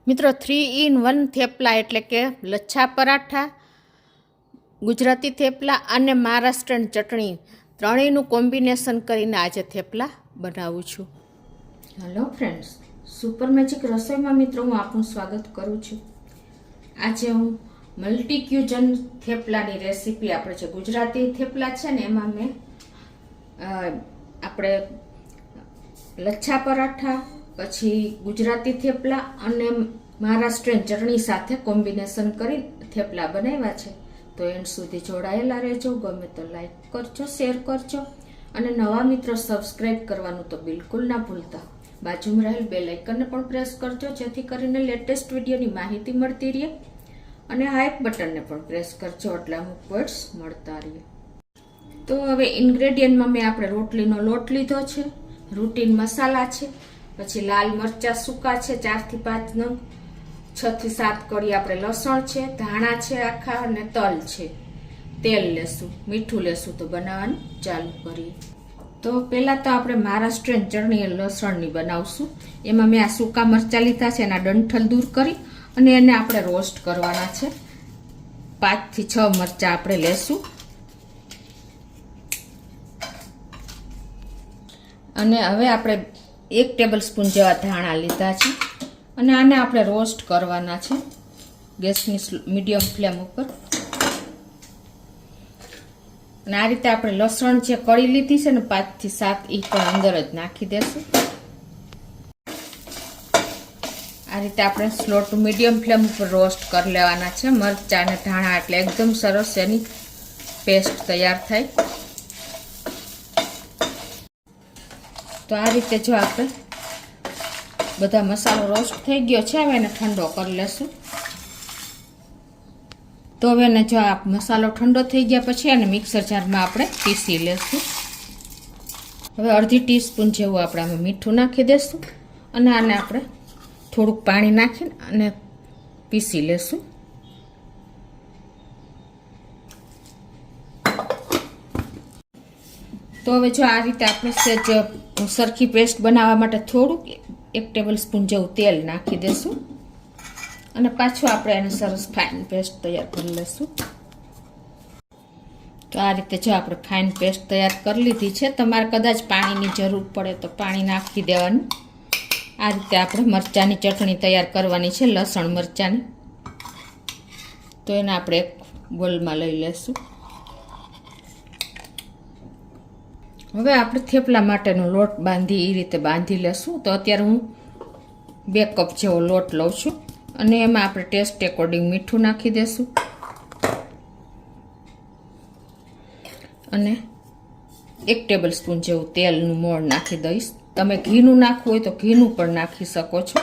મિત્રો 3 in 1 થેપલા એટલે કે લચ્છા પરાઠા, ગુજરાતી થેપલા અને મહારાષ્ટ્રન ચટણી ત્રણેયનું કોમ્બિનેશન કરીને આજે થેપલા બનાવું છું. હેલો ફ્રેન્ડ્સ, સુપર મેજિક રસોઈમાં મિત્રો હું આપનું સ્વાગત કરું છું. આજે હું મલ્ટી ક્યુઝન થેપલાની રેસીપી, આપણે જે ગુજરાતી થેપલા છે ને એમાં મેં આપણે લચ્છા પરાઠા, પછી ગુજરાતી થેપલા અને મહારાષ્ટ્રીયન ચટણી સાથે કોમ્બિનેશન કરી થેપલા બનાવ્યા છે. તો એન્ડ સુધી જોડાયેલા રહેજો. ગમે તો લાઈક કરજો, શેર કરજો અને નવા મિત્રો સબસ્ક્રાઈબ કરવાનું તો બિલકુલ ના ભૂલતા. બાજુમાં રહેલ બેલ આઇકનને પણ પ્રેસ કરજો, જેથી કરીને લેટેસ્ટ વિડીયોની માહિતી મળતી રહે. અને હાઈપ બટનને પણ પ્રેસ કરજો એટલે અમુક પોઈન્ટ્સ મળતા રહે. તો હવે ઇન્ગ્રેડિયન્ટમાં મેં આપણે રોટલીનો લોટ લીધો છે, રૂટીન મસાલા છે, પછી લાલ મરચા સૂકા છે 4 થી 5 નંગ, 6 થી 7 કળી આપણે લસણ છે, ધાણા છે આખા અને તલ છે. તેલ લેશું, મીઠું લેશું. તો બનાવવાનું ચાલુ કરીએ. તો પહેલા તો આપણે મહારાષ્ટ્રીયન ચટણી લસણની બનાવશું. એમાં મેં આ સૂકા મરચા લીધા છે, એના ડંઠલ દૂર કરી અને એને આપણે રોસ્ટ કરવાના છે. 5 થી 6 મરચા આપણે લેશું અને હવે આપણે 1 ટેબલ સ્પૂન જેવા ધાણા લીધા છે અને આને આપણે રોસ્ટ કરવાના છે ગેસની મીડિયમ ફ્લેમ ઉપર. અને આ રીતે આપણે લસણ જે કળી લીધી છે ને 5 થી 7 એ પણ અંદર જ નાખી દેશું. આ રીતે આપણે સ્લો ટુ મીડિયમ ફ્લેમ ઉપર રોસ્ટ કરી લેવાના છે મરચાં અને ધાણા, એટલે એકદમ સરસ એની પેસ્ટ તૈયાર થાય. તો આ રીતે જો આપણે બધા મસાલો રોસ્ટ થઈ ગયો છે, હવે એને ઠંડો કરી લેશું. તો હવે એને જો આ મસાલો ઠંડો થઈ ગયા પછી એને મિક્સર જારમાં આપણે પીસી લેશું. હવે અડધી ટીસ્પૂન જેવું આપણે આમાં મીઠું નાખી દેશું અને આને આપણે થોડુંક પાણી નાખીને અને પીસી લેશું. તો હવે જો આ રીતે આપણે સેજ સરખી પેસ્ટ બનાવવા માટે થોડુંક 1 ટેબલ સ્પૂન જેવું તેલ નાખી દેશું અને પાછું આપણે એને સરસ ફાઇન પેસ્ટ તૈયાર કરી લેશું. તો આ રીતે જો આપણે ફાઇન પેસ્ટ તૈયાર કરી લીધી છે. તમારે કદાચ પાણીની જરૂર પડે તો પાણી નાખી દેવાનું. આ રીતે આપણે મરચાંની ચટણી તૈયાર કરવાની છે, લસણ મરચાંની. તો એને આપણે એક બોલમાં લઈ લેશું. હવે આપણે થેપલા માટેનો લોટ બાંધી એ રીતે બાંધી લેશું. તો અત્યારે હું 2 કપ જેવો લોટ લઉં છું અને એમાં આપણે ટેસ્ટ એકોર્ડિંગ મીઠું નાખી દેશું અને 1 ટેબલ સ્પૂન જેવું તેલનું મોણ નાખી દઈશ. તમે ઘીનું નાખવું હોય તો ઘીનું પણ નાખી શકો છો.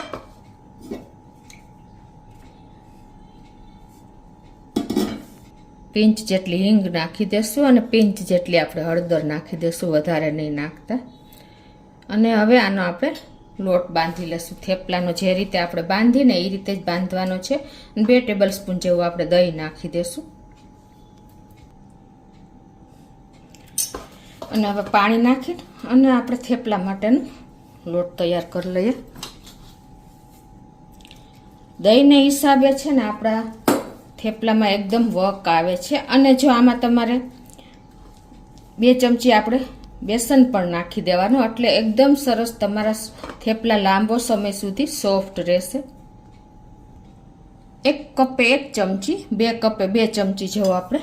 પિંચ જેટલી હિંગ નાખી દેશું અને પિંચ જેટલી આપણે હળદર નાખી દેશું, વધારે નહીં નાખતા. અને હવે આનો આપણે લોટ બાંધી લેશું. થેપલાનો જે રીતે આપણે બાંધીને એ રીતે જ બાંધવાનો છે. 2 ટેબલ સ્પૂન જેવું આપણે દહીં નાખી દેશું અને હવે પાણી નાખીને અને આપણે થેપલા માટેનો લોટ તૈયાર કરી લઈએ. દહીંને હિસાબે છે ને આપણા થેપલામાં એકદમ વક આવે છે. અને જો આમાં તમારે 2 ચમચી આપણે બેસન પણ નાખી દેવાનું, એટલે એકદમ સરસ તમારા થેપલા લાંબો સમય સુધી સોફ્ટ રહેશે. 1 કપે 1 ચમચી, 2 કપે 2 ચમચી જેવું આપણે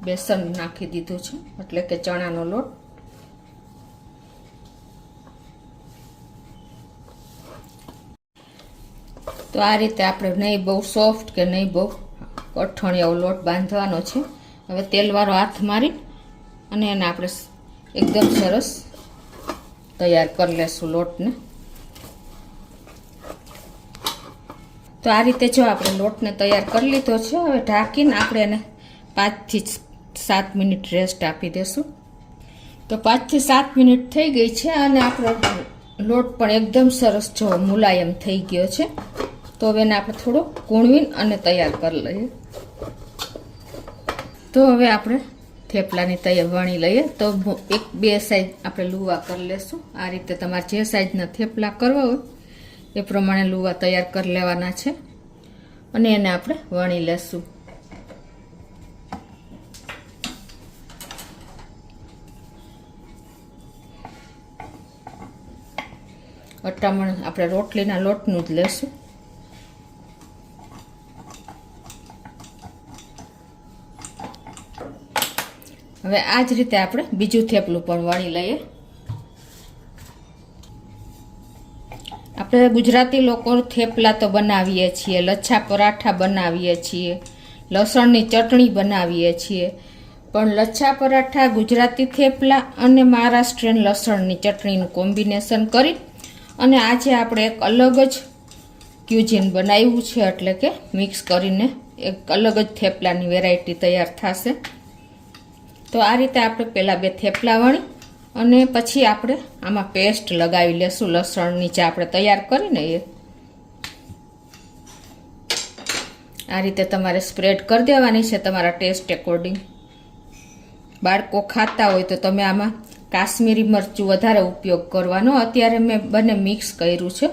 બેસન નાખી દીધું છે, એટલે કે ચણાનો લોટ. તો આ રીતે આપણે નહીં બહુ સોફ્ટ કે નહીં બહુ કઠણ એવો લોટ બાંધવાનો છે. હવે તેલવાળો હાથ મારી અને એને આપણે એકદમ સરસ તૈયાર કરી લેશું લોટને. તો આ રીતે જો આપણે લોટને તૈયાર કરી લીધો છે. હવે ઢાંકીને આપણે એને 5 થી 7 મિનિટ રેસ્ટ આપી દેશું. તો 5 થી 7 મિનિટ થઈ ગઈ છે અને આપણો લોટ પણ એકદમ સરસ જો મુલાયમ થઈ ગયો છે. તો હવે એને આપણે થોડો કૂણવીને અને તૈયાર કરી લઈએ. તો હવે આપણે થેપલાની તૈયાર વણી લઈએ. તો 1-2 સાઈઝ આપણે લુવા કરી લેશું. આ રીતે તમારે જે સાઈઝના થેપલા કરવા હોય એ પ્રમાણે લુવા તૈયાર કરી લેવાના છે અને એને આપણે વણી લેશું. અટામણ આપણે રોટલીના લોટનું જ લેશું. હવે આ જ રીતે આપણે બીજું થેપલું પણ વણી લઈએ. આપણે ગુજરાતી લોકો થેપલા તો બનાવીએ છીએ, લચ્છા પરાઠા બનાવીએ છીએ, લસણની ચટણી બનાવીએ છીએ, પણ લચ્છા પરાઠા, ગુજરાતી થેપલા અને મહારાષ્ટ્રીયન લસણની ચટણીનું કોમ્બિનેશન કરી અને આજે આપણે એક અલગ જ ક્યુઝિન બનાવ્યું છે, એટલે કે મિક્સ કરીને એક અલગ જ થેપલાની વેરાયટી તૈયાર થશે. તો આ રીતે આપણે પહેલાં 2 થેપલા વણી અને પછી આપણે આમાં પેસ્ટ લગાવી લેશું લસણની, જે આપણે તૈયાર કરીને એ આ રીતે તમારે સ્પ્રેડ કરી દેવાની છે તમારા ટેસ્ટ એકોર્ડિંગ. બાળકો ખાતા હોય તો તમે આમાં કાશ્મીરી મરચું વધારે ઉપયોગ કરવાનો. અત્યારે મેં બંને મિક્સ કર્યું છે.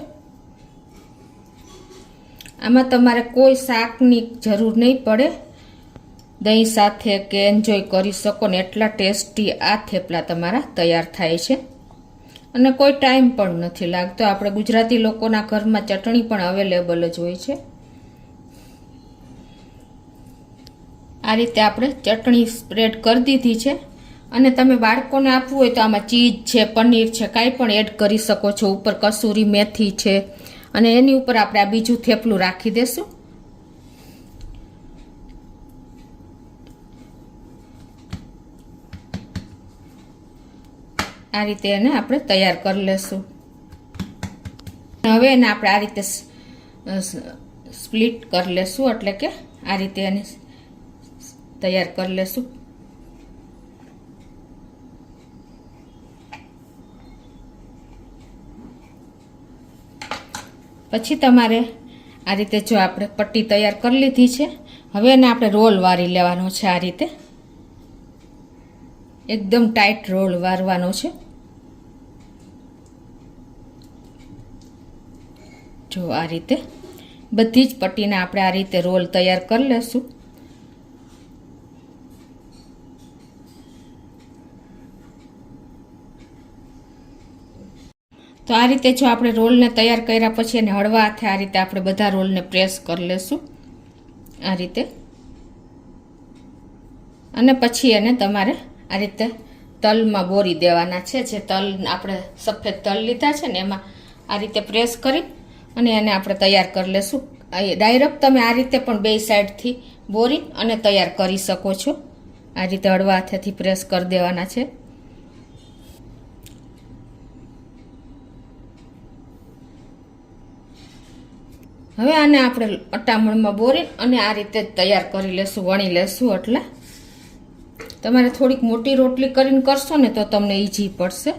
આમાં તમારે કોઈ શાકની જરૂર નહીં પડે, દહીં સાથે કે એન્જોય કરી શકો ને એટલા ટેસ્ટી આ થેપલા તમારા તૈયાર થાય છે અને કોઈ ટાઈમ પણ નથી લાગતો. આપણે ગુજરાતી લોકોના ઘરમાં ચટણી પણ અવેલેબલ જ હોય છે. આ રીતે આપણે ચટણી સ્પ્રેડ કરી દીધી છે અને તમે બાળકોને આપવું હોય તો આમાં ચીઝ છે, પનીર છે, કાંઈ પણ એડ કરી શકો છો. ઉપર કસૂરી મેથી છે અને એની ઉપર આપણે આ બીજું થેપલું રાખી દેશું. આ રીતે એને આપણે તૈયાર કરી લેશું. હવે એને આપણે આ રીતે સ્પ્લિટ કરી લેશું, એટલે કે આ રીતે એને તૈયાર કરી લેશું. પછી તમારે આ રીતે જો આપણે પટ્ટી તૈયાર કરી લીધી છે, હવે એને આપણે રોલ વારી લેવાનો છે. આ રીતે એકદમ ટાઈટ રોલ વારવાનો છે. જો આ રીતે બધી જ પટ્ટીને આપણે આ રીતે રોલ તૈયાર કરી લેશું. તો આ રીતે જો આપણે રોલને તૈયાર કર્યા પછી એને હળવા હાથે આ રીતે આપણે બધા રોલને પ્રેસ કરી લેશું આ રીતે. અને પછી એને તમારે આ રીતે તલમાં બોરી દેવાના છે. જે તલ આપણે સફેદ તલ લીધા છે ને એમાં આ રીતે પ્રેસ કરી અને એને આપણે તૈયાર કરી લેશું. ડાયરેક્ટ તમે આ રીતે પણ 2 સાઈડથી બોરી અને તૈયાર કરી શકો છો. આ રીતે હળવા હાથેથી પ્રેસ કરી દેવાના છે. હવે આને આપણે અટામણમાં બોરી અને આ રીતે તૈયાર કરી લેશું, વણી લેશું. એટલે તમારે થોડીક મોટી રોટલી કરીને કરશો ને તો તમને ઈઝી પડશે.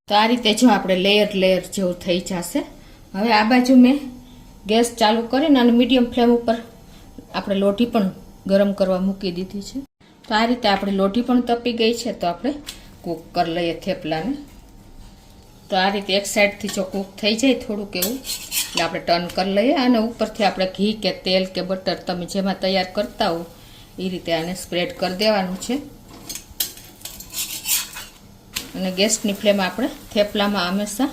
તો આ રીતે જો આપણે લેયર જેવું થઈ જશે. હવે આ બાજુ મેં ગેસ ચાલુ કરીને અને મીડિયમ ફ્લેમ ઉપર આપણે લોટી પણ ગરમ કરવા મૂકી દીધી છે. તો આ રીતે આપણી લોટી પણ તપી ગઈ છે. તો આપણે કૂક કરી લઈએ થેપલાને. તો આ રીતે એક સાઈડથી જો કૂક થઈ જાય થોડુંક એવું એટલે આપણે ટર્ન કરી લઈએ અને ઉપરથી આપણે ઘી કે તેલ કે બટર તમે જેમાં તૈયાર કરતા હો એ રીતે આને સ્પ્રેડ કરી દેવાનું છે. અને ગેસની ફ્લેમ આપણે થેપલામાં હંમેશા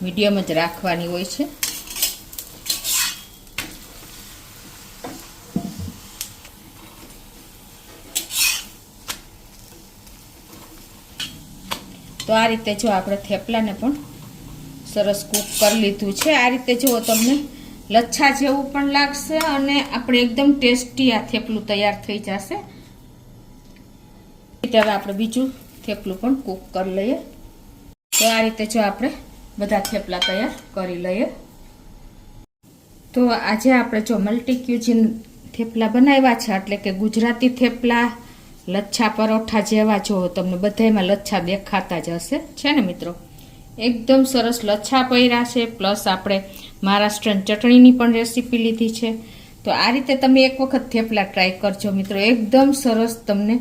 મીડિયમ જ રાખવાની હોય છે. તો આ રીતે જો આપણે થેપલાને પણ સરસ કૂક કરી લીધું છે. આ રીતે જુઓ તમને લચ્છા જેવું પણ લાગશે અને આપણે એકદમ ટેસ્ટી આ થેપલું તૈયાર થઈ જશે. હવે આપણે બીજું થેપલું પણ કૂક કરી લઈએ. તો આ રીતે જો આપણે બધા થેપલા તૈયાર કરી લઈએ. તો આજે આપણે જો મલ્ટી ક્યુઝિન થેપલા બનાવ્યા છે, એટલે કે ગુજરાતી થેપલા, લચ્છા પરોઠા જેવા જો તમને બધામાં લચ્છા દેખાતા જ હશે છે ને મિત્રો. એકદમ સરસ લચ્છા પૈરા છે, પ્લસ આપણે મહારાષ્ટ્રન ચટણીની પણ રેસીપી લીધી છે. તો આ રીતે તમે એક વખત થેપલા ટ્રાય કરજો મિત્રો, એકદમ સરસ તમને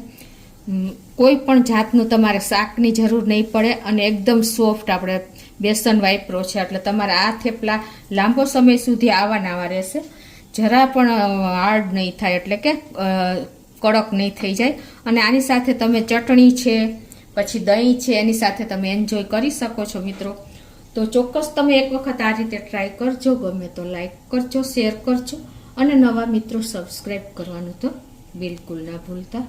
કોઈ પણ જાતનું તમારે શાકની જરૂર નહીં પડે અને એકદમ સોફ્ટ આપણે બેસન વાપરો છે એટલે તમારે આ થેપલા લાંબો સમય સુધી આવા રહેશે, જરા પણ હાર્ડ નહીં થાય, એટલે કે કડક નહીં થઈ જાય. અને આની સાથે તમે ચટણી છે, પછી દહીં છે, એની સાથે તમે એન્જોય કરી શકો છો મિત્રો. તો ચોક્કસ તમે એક વખત આ રીતે ટ્રાય કરજો. ગમે તો લાઈક કરજો, શેર કરજો અને નવા મિત્રો સબસ્ક્રાઈબ કરવાનું તો બિલકુલ ના ભૂલતા.